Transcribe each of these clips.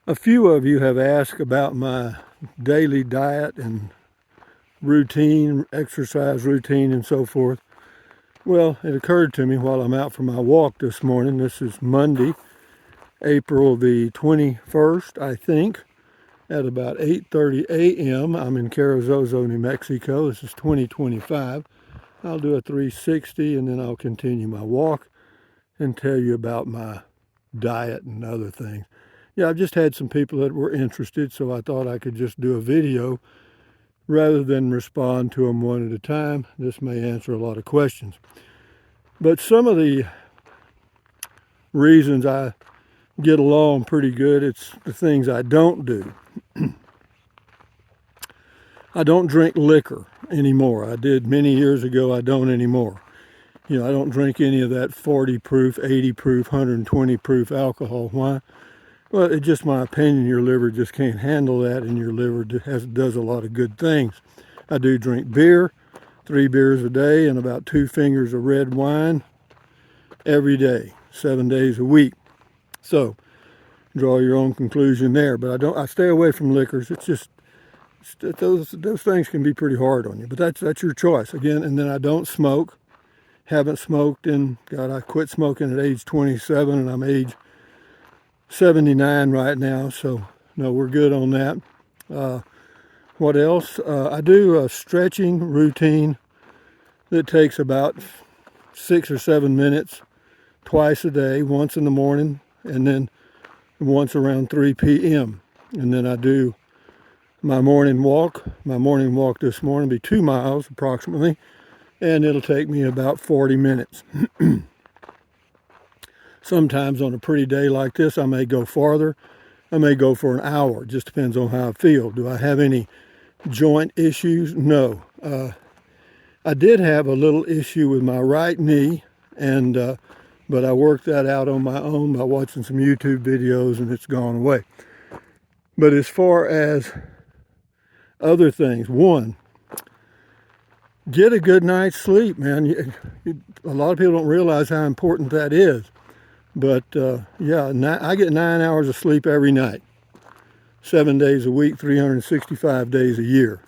A few of you have asked about my daily diet and routine, exercise routine, and so forth. Well, it occurred to me while I'm out for my walk this morning. This is Monday, April the 21st, I think, at about 8:30 a.m. I'm in Carrizozo, New Mexico. This is 2025. I'll do a 360 and then I'll continue my walk and tell you about my diet and other things. Yeah, I've just had some people that were interested, so I thought I could just do a video rather than respond to them one at a time. This may answer a lot of questions. But some of the reasons I get along pretty good, it's the things I don't do. I don't drink liquor anymore. I did many years ago. I don't anymore. I don't drink any of that 40 proof, 80 proof, 120 proof alcohol. Why? Well, it's just my opinion. Your liver just can't handle that, and your liver does a lot of good things. I do drink beer, 3 beers a day, and about 2 fingers of red wine every day, 7 days a week. So, draw your own conclusion there. But I stay away from liquors. It's just those things can be pretty hard on you. But that's your choice again. And then I don't smoke. Haven't smoked in, God, I quit smoking at age 27, and I'm age 79 right now, so no, we're good on that. What else? I do a stretching routine that takes about 6 or 7 minutes twice a day, once in the morning and then once around 3 p.m. And then I do my morning walk. My morning walk this morning will be 2 miles approximately, and it'll take me about 40 minutes. Sometimes on a pretty day like this, I may go farther. I may go for an hour. It just depends on how I feel. Do I have any joint issues? No. I did have a little issue with my right knee, but I worked that out on my own by watching some YouTube videos, and it's gone away. But as far as other things, one, get a good night's sleep, man. A lot of people don't realize how important that is. But yeah, I get 9 hours of sleep every night, 7 days a week, 365 days a year.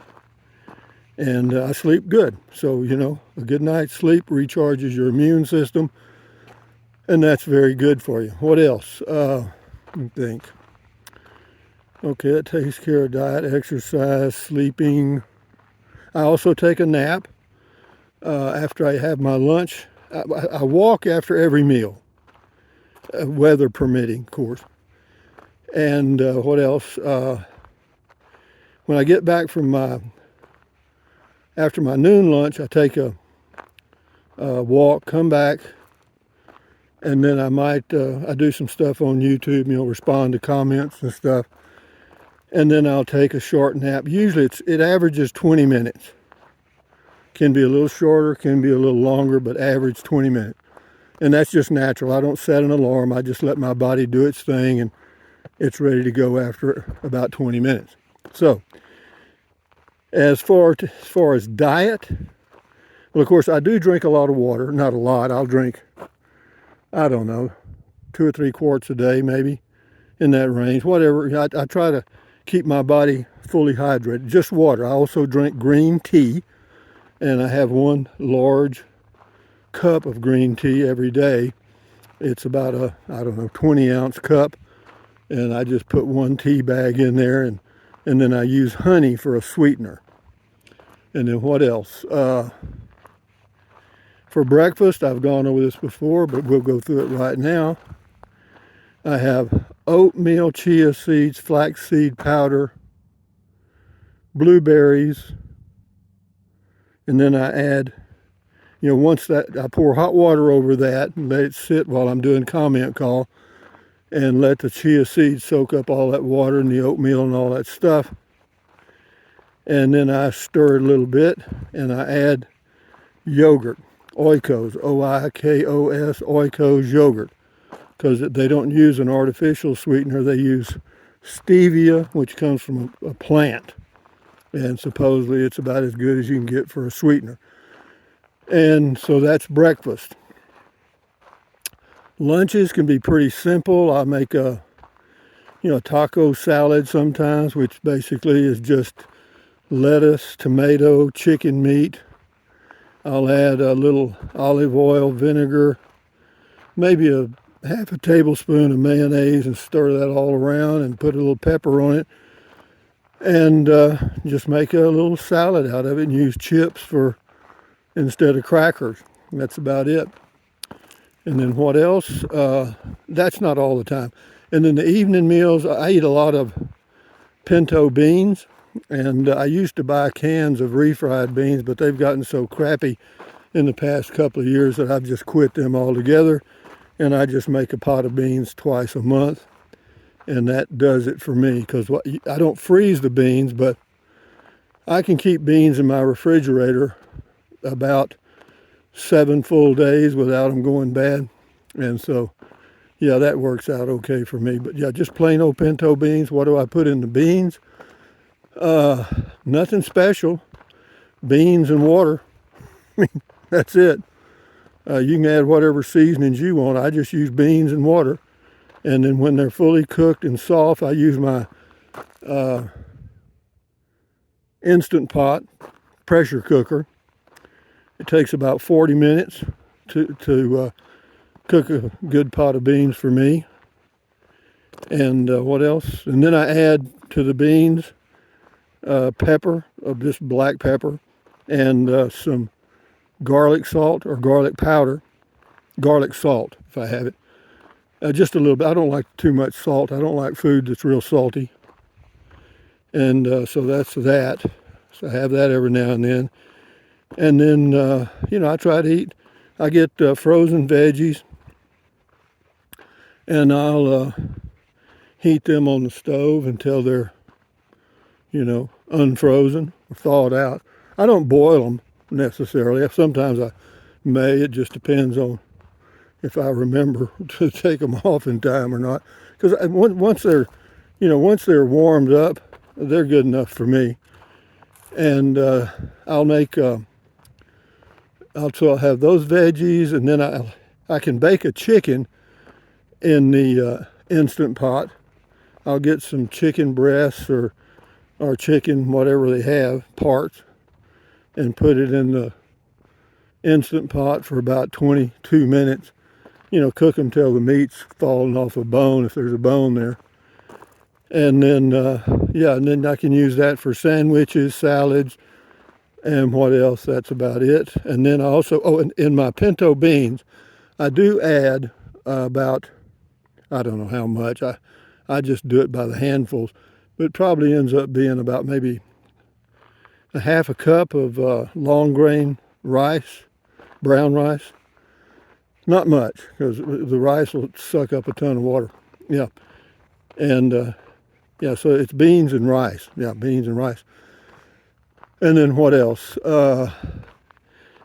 And I sleep good. So, a good night's sleep recharges your immune system, and that's very good for you. What else? Let me think. Okay, that takes care of diet, exercise, sleeping. I also take a nap after I have my lunch. I walk after every meal. Weather permitting, of course. And what else? When I get back from after my noon lunch, I take a walk, come back, and then I might I do some stuff on YouTube, respond to comments and stuff, and then I'll take a short nap. Usually it averages 20 minutes. Can be a little shorter, can be a little longer, but average 20 minutes. And that's just natural. I don't set an alarm. I just let my body do its thing, and it's ready to go after about 20 minutes. So, as far as diet, well, of course, I do drink a lot of water. Not a lot. I'll drink, I don't know, 2 or 3 quarts a day, maybe, in that range. Whatever. I try to keep my body fully hydrated. Just water. I also drink green tea, and I have 1 large cup of green tea every day. It's about a 20-ounce cup, and I just put 1 tea bag in there, and then I use honey for a sweetener. And then what else? For breakfast, I've gone over this before, but we'll go through it right now. I have oatmeal, chia seeds, flaxseed powder, blueberries, and then I add once that, I pour hot water over that and let it sit while I'm doing comment call, and let the chia seeds soak up all that water and the oatmeal and all that stuff. And then I stir it a little bit, and I add yogurt, Oikos, Oikos, Oikos yogurt, because they don't use an artificial sweetener. They use stevia, which comes from a plant, and supposedly it's about as good as you can get for a sweetener. And so that's breakfast. Lunches can be pretty simple. I make taco salad sometimes, which basically is just lettuce, tomato, chicken meat. I'll add a little olive oil, vinegar, maybe a half a tablespoon of mayonnaise, and stir that all around and put a little pepper on it, and just make a little salad out of it and use chips for instead of crackers. That's about it. And then what else? That's not all the time. And then the evening meals, I eat a lot of pinto beans. And I used to buy cans of refried beans, but they've gotten so crappy in the past couple of years that I've just quit them altogether. And I just make a pot of beans twice a month. And that does it for me, because I don't freeze the beans, but I can keep beans in my refrigerator about 7 full days without them going bad. And so, yeah, that works out okay for me. But yeah, just plain old pinto beans. What do I put in the beans? Nothing special. Beans and water. I mean, that's it. You can add whatever seasonings you want. I just use beans and water. And then when they're fully cooked and soft, I use my Instant Pot pressure cooker. It takes about 40 minutes to cook a good pot of beans for me. And what else? And then I add to the beans pepper, just black pepper, and some garlic salt or garlic powder. Garlic salt, if I have it. Just a little bit. I don't like too much salt. I don't like food that's real salty. And so that's that. So I have that every now and then. And then, I try to eat. I get frozen veggies, and I'll heat them on the stove until they're, unfrozen or thawed out. I don't boil them necessarily. Sometimes I may. It just depends on if I remember to take them off in time or not. Because once they're warmed up, they're good enough for me. And I'll make. I'll have those veggies, and then I can bake a chicken in the Instant Pot. I'll get some chicken breasts or chicken, whatever they have, parts, and put it in the Instant Pot for about 22 minutes. Cook them till the meat's falling off a bone, if there's a bone there. And then, and then I can use that for sandwiches, salads, and what else? That's about it. And then I also, in my pinto beans, I do add about, I don't know how much. I just do it by the handfuls. But it probably ends up being about maybe a half a cup of long grain rice, brown rice. Not much, because the rice will suck up a ton of water. Yeah. And, so it's beans and rice. Yeah, beans and rice. And then what else? I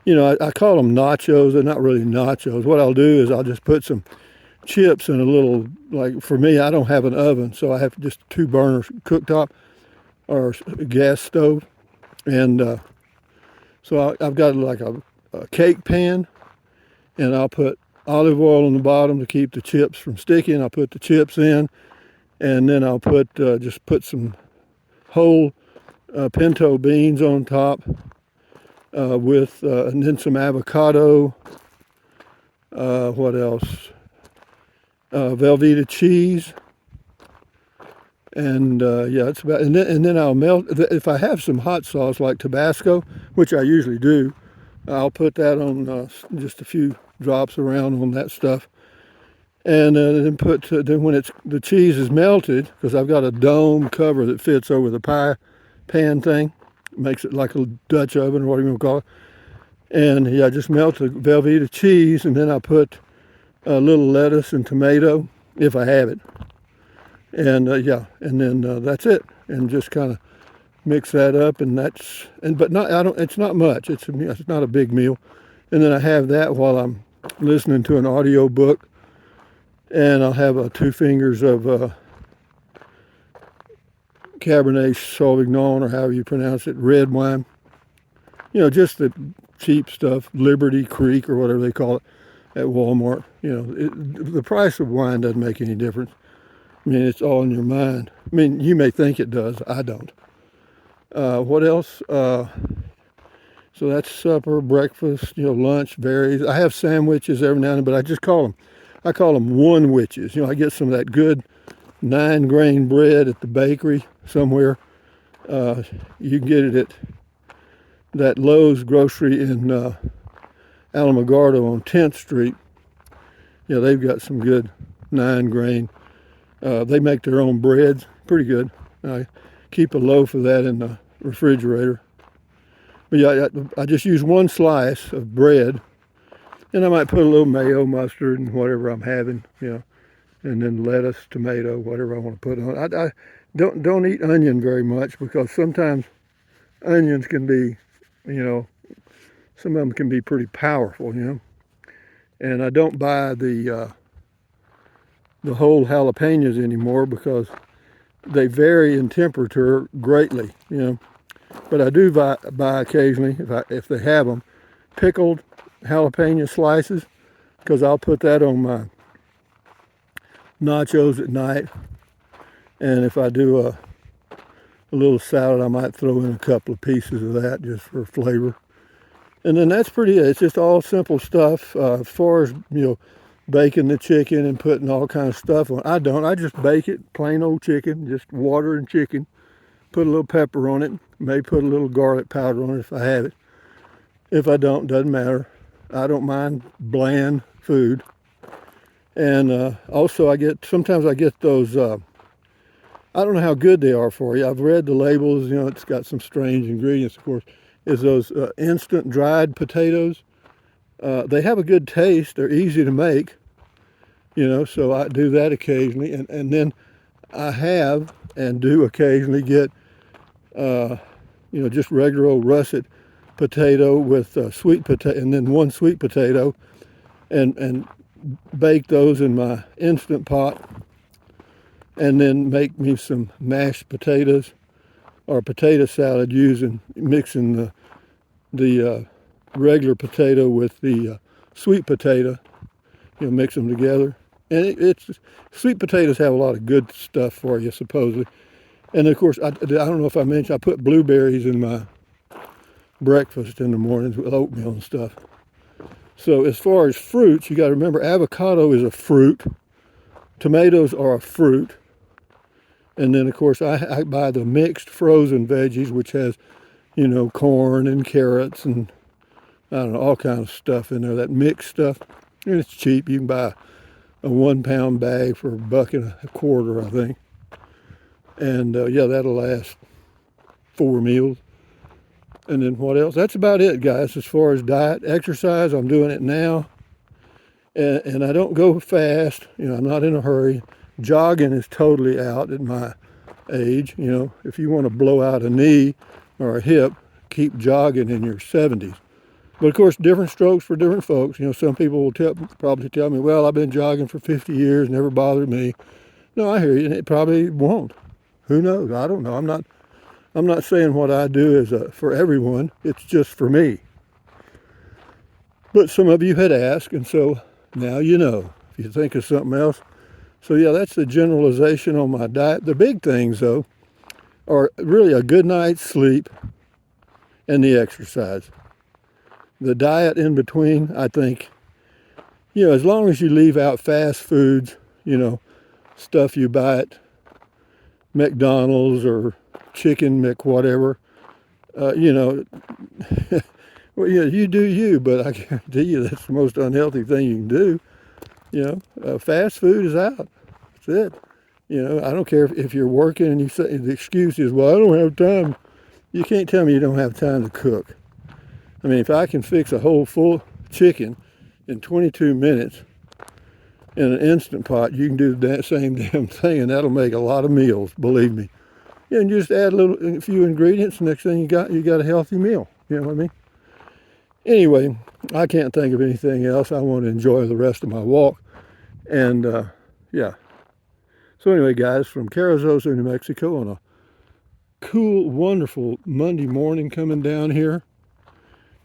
call them nachos. They're not really nachos. What I'll do is I'll just put some chips in a little, like for me, I don't have an oven, so I have just 2 burner cooktop or gas stove. And so I've got like a cake pan, and I'll put olive oil on the bottom to keep the chips from sticking. I'll put the chips in, and then I'll just put some whole pinto beans on top and then some avocado. What else? Velveeta cheese. And it's about. And then I'll melt. If I have some hot sauce like Tabasco, which I usually do, I'll put that on just a few drops around on that stuff. And then then when the cheese is melted, because I've got a dome cover that fits over the pie pan thing, makes it like a Dutch oven or whatever you want to call it. And I just melt the Velveeta cheese, and then I put a little lettuce and tomato if I have it. And and then that's it. And just kind of mix that up, it's not much. It's not a big meal. And then I have that while I'm listening to an audio book. And I'll have 2 fingers of Cabernet Sauvignon, or however you pronounce it, red wine. Just the cheap stuff, Liberty Creek or whatever they call it at Walmart. The price of wine doesn't make any difference. I mean, it's all in your mind. I mean, you may think it does. I don't. What else? So that's supper, breakfast, lunch varies. I have sandwiches every now and then, but I call them one witches. I get some of that good 9-grain bread at the bakery somewhere. You can get it at that Lowe's grocery in Alamogordo on 10th Street. Yeah, they've got some good 9-grain. They make their own breads, pretty good. I keep a loaf of that in the refrigerator. But yeah, I just use one slice of bread, and I might put a little mayo, mustard, and whatever I'm having, and then lettuce, tomato, whatever I want to put on it. I don't eat onion very much because sometimes onions can be, some of them can be pretty powerful, And I don't buy the whole jalapenos anymore because they vary in temperature greatly, But I do buy occasionally, if they have them, pickled jalapeno slices, because I'll put that on my nachos at night. And if I do a little salad, I might throw in a couple of pieces of that just for flavor. And then that's pretty it. It's just all simple stuff. As far as, baking the chicken and putting all kinds of stuff on, I don't. I just bake it, plain old chicken, just water and chicken. Put a little pepper on it, may put a little garlic powder on it if I have it. If I don't, doesn't matter. I don't mind bland food. And also sometimes I get those, I don't know how good they are for you. I've read the labels, it's got some strange ingredients, of course, is those instant dried potatoes. They have a good taste. They're easy to make, so I do that occasionally. And then I have and do occasionally get, just regular old russet potato with sweet potato, and then one sweet potato, and bake those in my Instant Pot, and then make me some mashed potatoes or potato salad mixing the regular potato with the sweet potato, mix them together. And sweet potatoes have a lot of good stuff for you, supposedly. And of course, I don't know if I mentioned, I put blueberries in my breakfast in the mornings with oatmeal and stuff. So as far as fruits, you got to remember avocado is a fruit. Tomatoes are a fruit. And then of course I buy the mixed frozen veggies, which has, corn and carrots and I don't know, all kinds of stuff in there, that mixed stuff. And it's cheap. You can buy a 1-pound bag for $1.25, I think. And that'll last 4 meals. And then what else? That's about it, guys, as far as diet. Exercise, I'm doing it now. And I don't go fast. I'm not in a hurry. Jogging is totally out at my age. If you want to blow out a knee or a hip, keep jogging in your 70s. But of course, different strokes for different folks. Some people will probably tell me, well, I've been jogging for 50 years, never bothered me. No, I hear you, and it probably won't. Who knows? I don't know. I'm not saying what I do is for everyone. It's just for me. But some of you had asked, and so now you know. If you think of something else. So yeah, that's the generalization on my diet. The big things, though, are really a good night's sleep and the exercise. The diet in between, I think, as long as you leave out fast foods, stuff you buy at McDonald's or Chicken whatever, well, you do you, but I guarantee you that's the most unhealthy thing you can do. Fast food is out. That's it. I don't care if you're working and you say the excuse is, well, I don't have time. You can't tell me you don't have time to cook. I mean, if I can fix a whole full chicken in 22 minutes in an Instant Pot, you can do the same damn thing, and that'll make a lot of meals, believe me. And just add a few ingredients, next thing you got a healthy meal. You know what I mean? Anyway, I can't think of anything else. I want to enjoy the rest of my walk. And yeah. So anyway, guys, from Carrizosa, New Mexico, on a cool, wonderful Monday morning coming down here.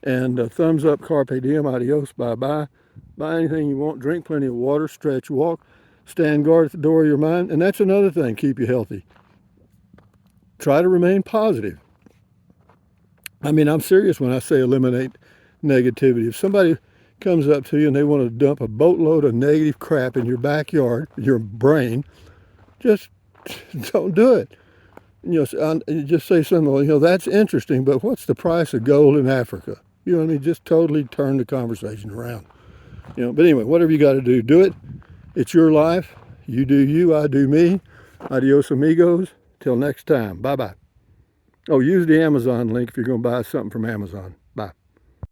And thumbs up, carpe diem, adios, bye-bye. Buy anything you want, drink plenty of water, stretch, walk. stand guard at the door of your mind. And that's another thing, keep you healthy. Try to remain positive. I mean, I'm serious when I say eliminate negativity. If somebody comes up to you and they want to dump a boatload of negative crap in your backyard, your brain, just don't do it. You just say something, well, that's interesting, but what's the price of gold in Africa? You know what I mean? Just totally turn the conversation around. But anyway, whatever you got to do it. It's your life. You do you, I do me. Adios, amigos. Till next time. Bye-bye. Oh, use the Amazon link if you're going to buy something from Amazon.